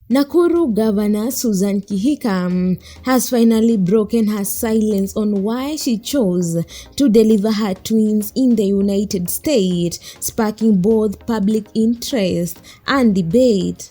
Nakuru Governor Susan Kihika has finally broken her silence on why she chose to deliver her twins in the United States, sparking both public interest and debate.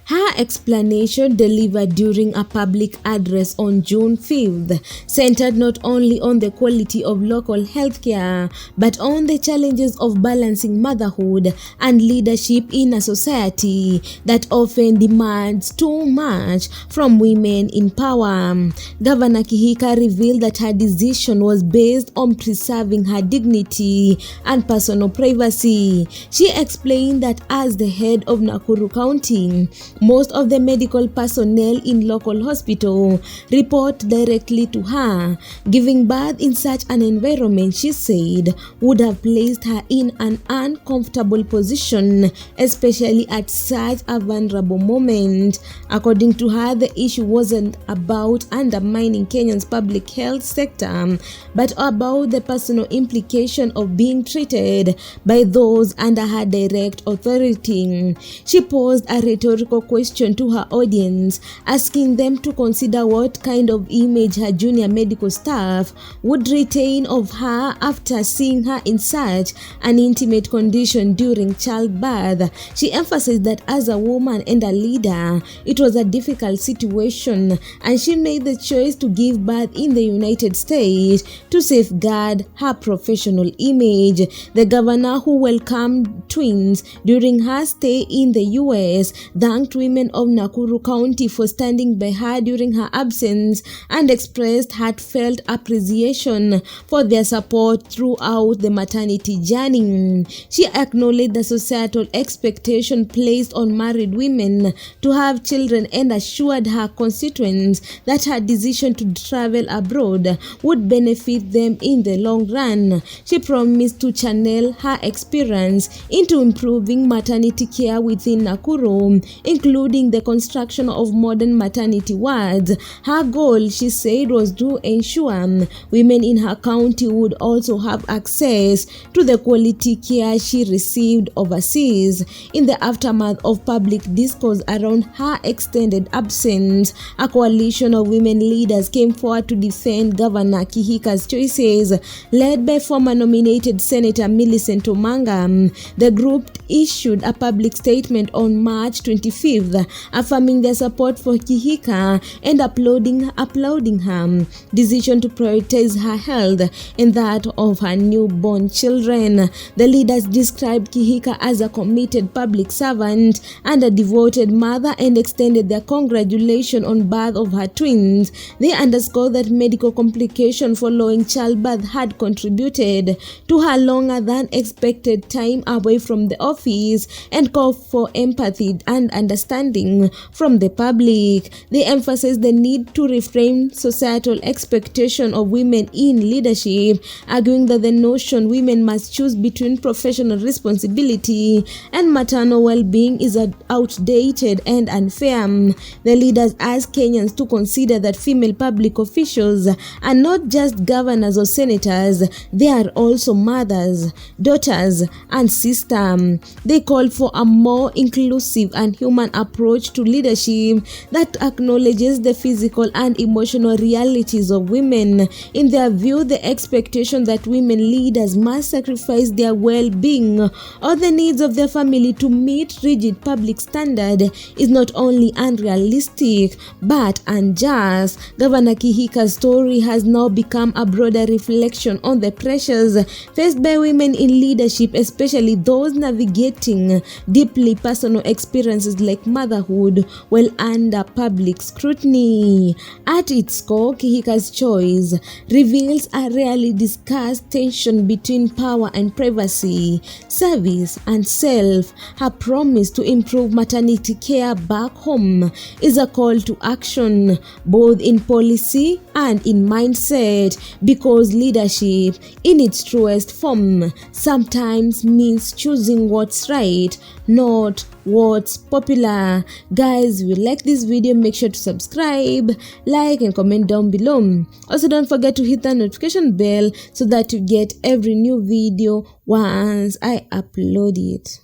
Her explanation, delivered during a public address on June 5th, centered not only on the quality of local healthcare, but on the challenges of balancing motherhood and leadership in a society that often demands too much from women in power. Governor Kihika revealed that her decision was based on preserving her dignity and personal privacy. She explained that as the head of Nakuru County, most of the medical personnel in local hospital report directly to her. Giving birth in such an environment, she said, would have placed her in an uncomfortable position, especially at such a vulnerable moment. According to her, the issue wasn't about undermining Kenya's public health sector, but about the personal implication of being treated by those under her direct authority. She posed a rhetorical question to her audience, asking them to consider what kind of image her junior medical staff would retain of her after seeing her in such an intimate condition during childbirth. She emphasized that as a woman and a leader, it was a difficult situation, and she made the choice to give birth in the United States to safeguard her professional image. The governor, who welcomed twins during her stay in the US, thanked women of Nakuru County for standing by her during her absence and expressed heartfelt appreciation for their support throughout the maternity journey. She acknowledged the societal expectation placed on married women to have children and assured her constituents that her decision to travel abroad would benefit them in the long run. She promised to channel her experience into improving maternity care within Nakuru, including the construction of modern maternity wards. Her goal, she said, was to ensure women in her county would also have access to the quality care she received overseas. In the aftermath of public discourse around her extended absence, a coalition of women leaders came forward to defend Governor Kihika's choices, led by former nominated Senator Millicent Omanga. The group issued a public statement on March 25th, affirming their support for Kihika and applauding her decision to prioritize her health and that of her newborn children. The leaders described Kihika as a committed public servant and a devoted mother and extended their congratulations on birth of her twins. They underscored that medical complications following childbirth had contributed to her longer than expected time away from the office and called for empathy and understanding from the public. They emphasized the need to reframe societal expectation of women in leadership, arguing that the notion women must choose between professional responsibility and maternal well-being is outdated and unfair. The leaders asked Kenyans to consider that female public officials are not just governors or senators, they are also mothers, daughters, and sisters. They called for a more inclusive and human approach to leadership that acknowledges the physical and emotional realities of women. In their view, the expectation that women leaders must sacrifice their well-being or the needs of their family to meet rigid public standards is not only unrealistic but unjust. Governor Kihika's story has now become a broader reflection on the pressures faced by women in leadership, especially those navigating deeply personal experiences like motherhood while under public scrutiny. At its core, Kihika's choice reveals a rarely discussed tension between power and privacy, service and self. Her promise to improve maternity care back home is a call to action, both in policy and in mindset, because leadership in its truest form sometimes means choosing what's right, not what's popular. Guys, if you like this video, make sure to subscribe, like, and comment down below. Also, don't forget to hit the notification bell so that you get every new video once I upload it.